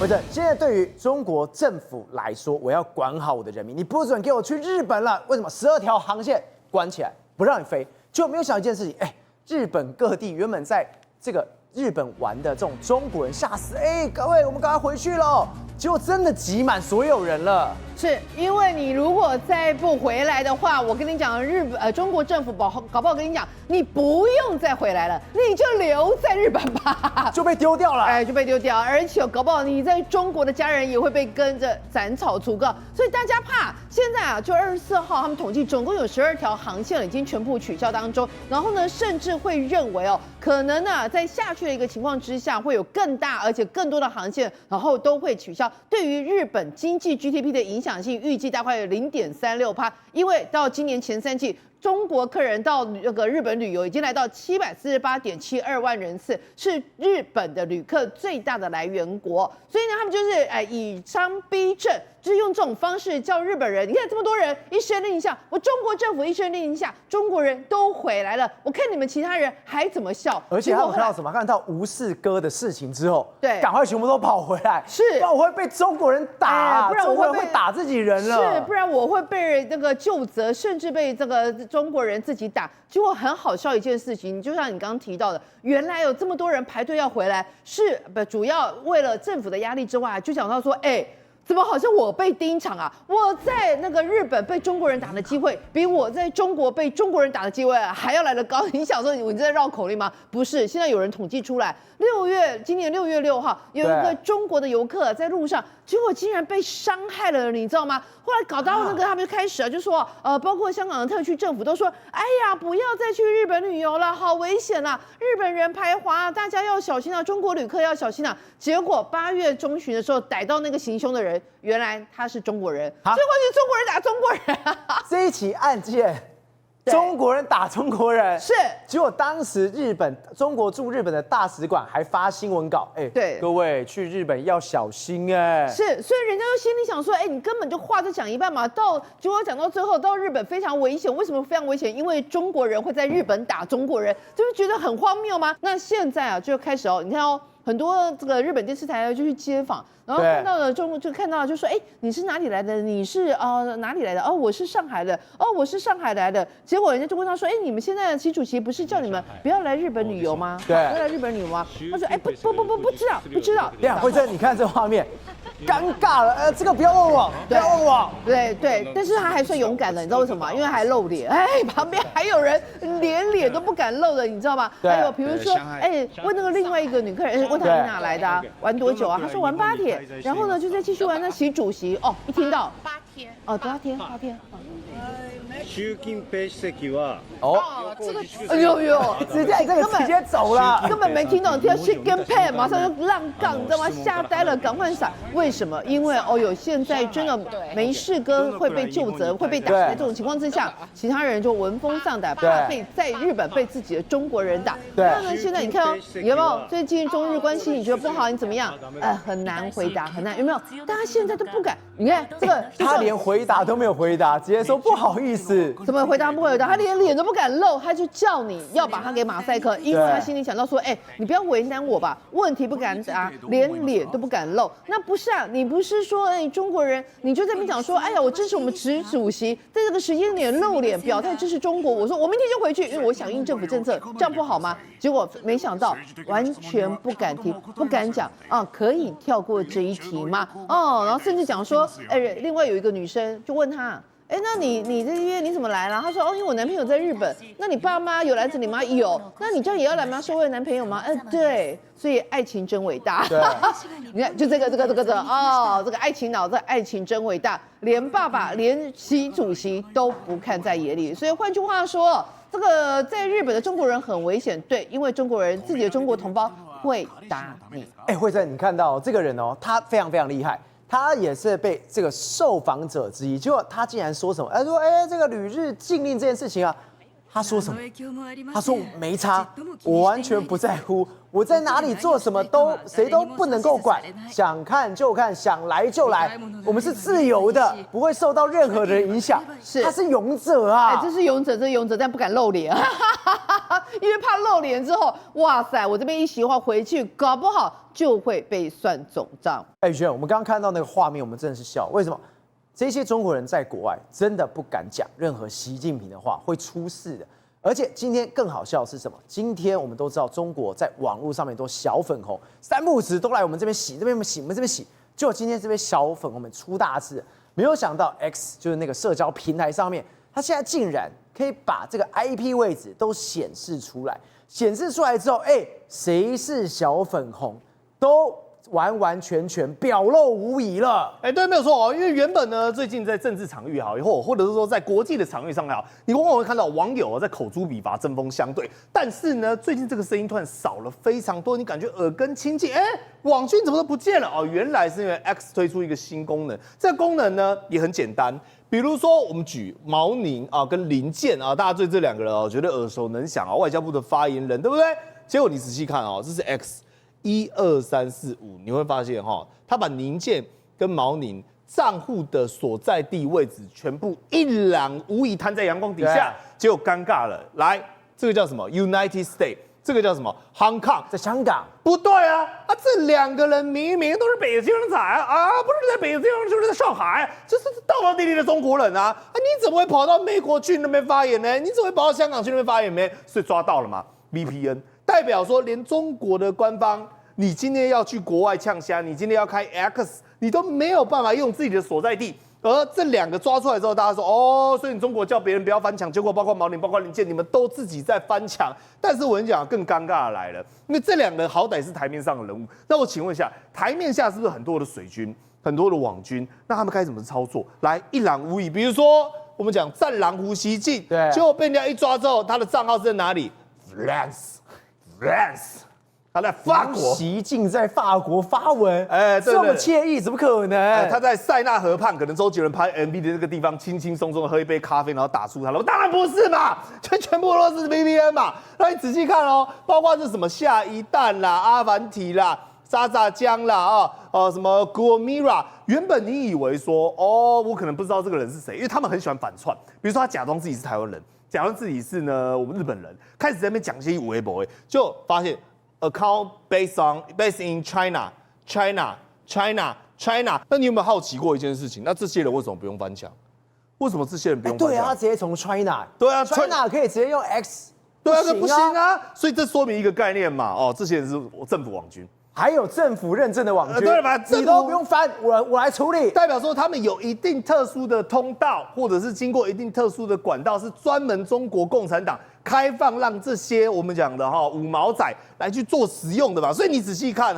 不是，现在对于中国政府来说，我要管好我的人民，你不准给我去日本了。为什么？12条航线关起来，不让你飞，就没有想一件事情，日本各地原本在这个日本玩的这种中国人吓死，各位，我们赶快回去喽。结果真的挤满所有人了。是因为你如果再不回来的话，我跟你讲，中国政府搞不好跟你讲，你不用再回来了，你就留在日本吧，就被丢掉了，就被丢掉，而且搞不好你在中国的家人也会被跟着斩草除根，所以大家怕。现在啊，就24号他们统计，总共有12条航线已经全部取消当中，然后呢，甚至会认为可能呢，在下去的一个情况之下，会有更大而且更多的航线，然后都会取消。对于日本经济 GDP 的影响性，预计大概有0.36%，因为到今年前3季。中国客人到那个日本旅游已经来到748.72万人次，是日本的旅客最大的来源国。所以呢，他们就是以商逼政，就是用这种方式叫日本人，你看这么多人一声令下，我中国政府一声令下，中国人都回来了，我看你们其他人还怎么笑？而且他们看到什么？看到吴世哥的事情之后，对，赶快全部都跑回来，是，不然我会被中国人打，不然我会打自己人了，是，不然我会被那个究责，甚至被这个中国人自己打。结果很好笑一件事情，就像你刚刚提到的，原来有这么多人排队要回来，是主要为了政府的压力之外，就想到说，怎么好像我被盯场啊？我在那个日本被中国人打的机会，比我在中国被中国人打的机会还要来得高。你想说你在绕口令吗？不是，现在有人统计出来，今年6月6号，有一个中国的游客在路上，结果竟然被伤害了，你知道吗？后来搞到那个他们就开始就说，包括香港的特区政府都说，哎呀，不要再去日本旅游了，好危险啊！日本人排华，大家要小心啊，中国旅客要小心啊。结果8月中旬的时候逮到那个行凶的人，原来他是中国人，结果是中国人打中国人。这一起案件，中国人打中国人，是。结果当时中国驻日本的大使馆还发新闻稿，对，各位去日本要小心是，所以人家就心里想说，你根本就话就讲一半嘛，结果讲到最后，到日本非常危险，为什么非常危险？因为中国人会在日本打中国人，就是觉得很荒谬吗？那现在啊，就开始你看很多这个日本电视台就去街访，然后看到了就看到就说，你是哪里来的？你是哪里来的？我是上海的。我是上海来的。结果人家就问他说，你们现在的习主席不是叫你们不要来日本旅游吗？对，不要来日本旅游吗？他说，不知道。慧珍，你看这画面。尴尬了，这个不要问我，不要问我。对，但是他还算勇敢的，你知道为什么吗？因为还露脸，旁边还有人连脸都不敢露的，你知道吗？还有比如说，问那个另外一个女客人，问她你哪来的啊？玩多久啊？她说玩8天，然后呢就再继续玩那习主席一听到8天8天。習近平主席は直接走了，根本没听懂，听到 Chicken Pan 马上就浪杠，你知道吗？吓呆了，赶快闪！为什么？因为现在真的没事哥会被究责，会被打。在这种情况之下，其他人就闻风丧胆，怕被在日本被自己的中国人打。那呢，现在你看有没有最近中日关系你觉得不好，你怎么样？很难回答，很难，有没有？大家现在都不敢。你看这个，他连回答都没有回答，直接说不好意思。怎么回答不回答？他连脸都不敢露，他就叫你要把他给马赛克，因为他心里想到说，你不要为难我吧，问题不敢答，连脸都不敢露。那不是啊，你不是说中国人，你就在那边讲说，我支持我们习主席，在这个时间点露脸表态支持中国，我说我明天就回去，因为我响应政府政策，这样不好吗？结果没想到完全不敢提，不敢讲可以跳过这一题吗？然后甚至讲说，另外有一个女生就问他。那你这约你怎么来了？他说因为我男朋友在日本。那你爸妈有来这里吗？有。那你这样也要来吗？收为男朋友吗？对。所以爱情真伟大。对。你看，就这个爱情脑，这爱情真伟大，连爸爸连习主席都不看在眼里。所以换句话说，这个在日本的中国人很危险。对，因为中国人自己的中国同胞会打你。慧珍，你看到这个人他非常非常厉害。他也是被这个受访者之一，结果他竟然说什么？他说：“这个旅日禁令这件事情啊，他说什么？他说没差，我完全不在乎，我在哪里做什么谁都不能够管，想看就看，想来就来，我们是自由的，不会受到任何人影响。是他是勇者啊！哎，这是勇者，但不敢露脸，因为怕露脸之后，哇塞，我这边一席话回去，搞不好就会被算总账。哎，轩，我们刚刚看到那个画面，我们真的是笑，为什么？这些中国人在国外真的不敢讲任何习近平的话，会出事的。而且今天更好笑的是什么？今天我们都知道，中国在网络上面都小粉红，三不五时都来我们这边洗，这边洗，我们这边洗。结果今天这边小粉红们出大事，没有想到 X 就是那个社交平台上面，它现在竟然可以把这个 IP 位置都显示出来。显示出来之后，哎，谁是小粉红都完完全全表露无遗了。哎，对，没有错哦。因为原本呢，最近在政治场域也好，或者是说在国际的场域上也好，你往往会看到网友在口诛笔伐、针锋相对。但是呢，最近这个声音突然少了非常多，你感觉耳根清净。哎，网军怎么都不见了？哦，原来是因为 X 推出一个新功能。这个功能呢也很简单，比如说我们举毛宁啊跟林健啊，大家对这两个人哦觉得耳熟能详啊，外交部的发言人，对不对？结果你仔细看哦，这是 X。1、2、3、4、5，你会发现哈，他把宁健跟毛宁账户的所在地位置全部一览无遗摊在阳光底下，结果尴尬了。来，这个叫什么 ？United States， 这个叫什么 ？Hong Kong， 在香港。不对啊，这两个人明明都是北京人才啊，不是在北京就是在上海，这是道道地地的中国人啊！你怎么会跑到美国去那边发言呢？你怎么会跑到香港去那边发言呢？所以抓到了嘛 ？VPN。代表说，连中国的官方，你今天要去国外呛虾，你今天要开 X， 你都没有办法用自己的所在地。而这两个抓出来之后，大家说哦，所以你中国叫别人不要翻墙，结果包括毛宁、包括林健，你们都自己在翻墙。但是我跟你讲，更尴尬的来了，因为这两个人好歹是台面上的人物，那我请问一下，台面下是不是很多的水军、很多的网军？那他们该怎么操作？来一览无遗。比如说，我们讲战狼胡锡进，对，结果被人家一抓之后，他的账号是在哪里 ？France， 他在法国。习近在法国发文，哎，对对这么惬意，怎么可能？他在塞纳河畔，可能周杰伦拍 MV 的这个地方，轻轻松松的喝一杯咖啡，然后打出他了。当然不是嘛，这全部都是 VPN 嘛。那你仔细看哦，包括是什么下一代啦、阿凡提啦、沙沙江啦什么 Gomira， 原本你以为说哦，我可能不知道这个人是谁，因为他们很喜欢反串，比如说他假装自己是台湾人。假装自己是呢我们日本人，开始在那边讲一些有的没的，就发现 account based in China。那你有没有好奇过一件事情？那这些人为什么不用翻墙？为什么这些人不用翻墙？对啊，他直接从 China， 对啊 ，China 可以直接用 X， 对啊，不行啊。所以这说明一个概念嘛，哦，这些人是政府网军。还有政府认证的网军，对吧？你都不用翻，我来处理。代表说他们有一定特殊的通道，或者是经过一定特殊的管道，是专门中国共产党开放让这些我们讲的五毛仔来去做使用的吧。所以你仔细看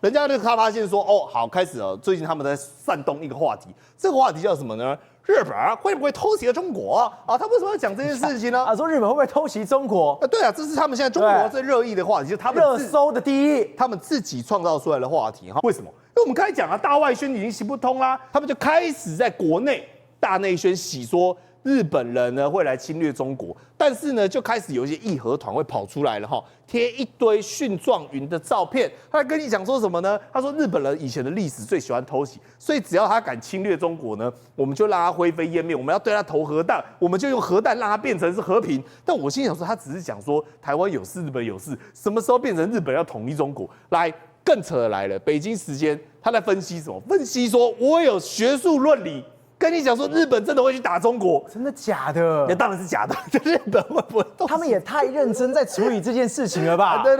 人家就发现说，哦，好，开始了。最近他们在煽动一个话题，这个话题叫什么呢？日本会不会偷袭中国啊？他为什么要讲这件事情呢？说日本会不会偷袭中国？对啊，这是他们现在中国最热议的话题，就是他们热搜的第一，他们自己创造出来的话题为什么？因为我们刚才讲大外宣已经行不通啦，他们就开始在国内大内宣洗说日本人呢会来侵略中国，但是呢就开始有一些义和团会跑出来了贴一堆蕈状云的照片，他跟你讲说什么呢？他说日本人以前的历史最喜欢偷袭，所以只要他敢侵略中国呢，我们就让他灰飞烟灭，我们要对他投核弹，我们就用核弹让他变成是和平。但我心想说，他只是讲说台湾有事，日本有事，什么时候变成日本要统一中国？来，更扯的来了，北京时间他在分析什么？分析说我有学术论理。跟你讲说，日本真的会去打中国？真的假的？那当然是假的。日本会不会？他们也太认真在处理这件事情了吧？对。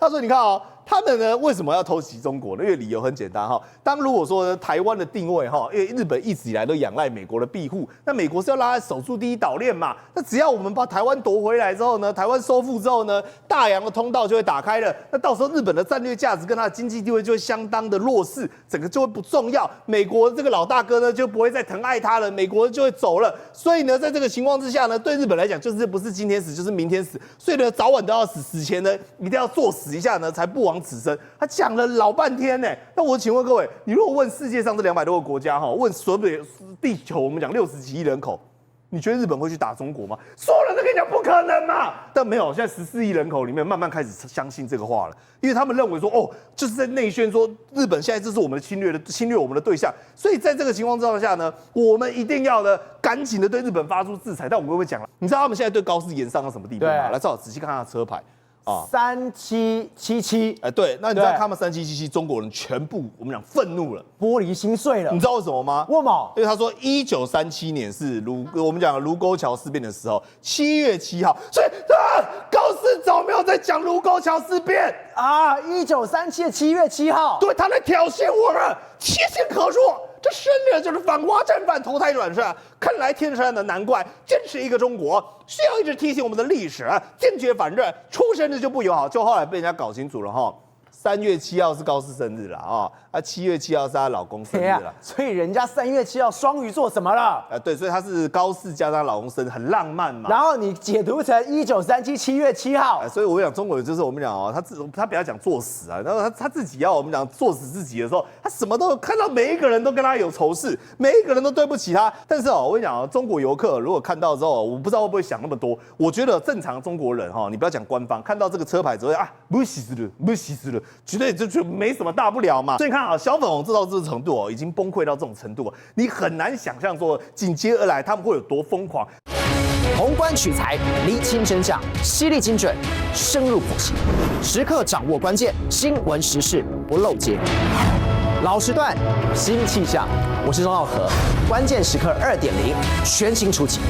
他说：“你看他们呢为什么要偷袭中国呢？因为理由很简单当如果说呢台湾的定位因为日本一直以来都仰赖美国的庇护，那美国是要让他守住第一岛链嘛。那只要我们把台湾夺回来之后呢，台湾收复之后呢，大洋的通道就会打开了。那到时候日本的战略价值跟它的经济地位就会相当的弱势，整个就会不重要。美国这个老大哥呢就不会再疼爱他了，美国就会走了。所以呢，在这个情况之下呢，对日本来讲就是不是今天死就是明天死，所以呢早晚都要死，死前呢一定要作死一下呢，才不枉此生。”他讲了老半天呢，那我请问各位，你如果问世界上这200多个国家问所有地球，我们讲60几亿人口，你觉得日本会去打中国吗？所有人都跟你讲不可能嘛。但没有，现在14亿人口里面慢慢开始相信这个话了，因为他们认为说，哦，就是在内宣说日本现在这是我们的侵略我们的对象，所以在这个情况之下呢，我们一定要呢赶紧的对日本发出制裁。但我们会不会讲了？你知道他们现在对高士严上到什么地步吗？来，正好仔细看他的车牌。3777，对，那你知道他们3777中国人全部我们讲愤怒了，玻璃心碎了。你知道为什么吗？为什么？因为他说1937年是我们讲卢沟桥事变的时候，7月7号，所以高士早没有在讲卢沟桥事变啊！1937的7月7号，对，他在挑衅我们，切心可说。这生的就是反华正反投胎转世啊！看来天山的难怪坚持一个中国，需要一直提醒我们的历史，坚决反日，出生的就不友好。就后来被人家搞清楚了哈，3月7号是高士生日了啊，7月7号是她老公生日了。所以人家3月7号双鱼座怎么了？对，所以她是高士加上老公生日，很浪漫嘛。然后你解读成1937 7月7号，所以我讲中国人就是我们讲哦，他不要讲作死啊，然后他自己要我们讲作死自己的时候，他什么都看到每一个人都跟他有仇视，每一个人都对不起他。但是我跟你讲哦，中国游客如果看到之后，我不知道会不会想那么多。我觉得正常中国人哈，你不要讲官方，看到这个车牌之后不洗死了，绝对就没什么大不了嘛。所以你看啊，小粉红到这个程度已经崩溃到这种程度，你很难想象说紧接而来他们会有多疯狂。宏观取材，厘清真相，犀利精准，深入剖析，时刻掌握关键，新闻时事不漏接。老时段，新气象，我是钟浩和，关键时刻2.0全新出击。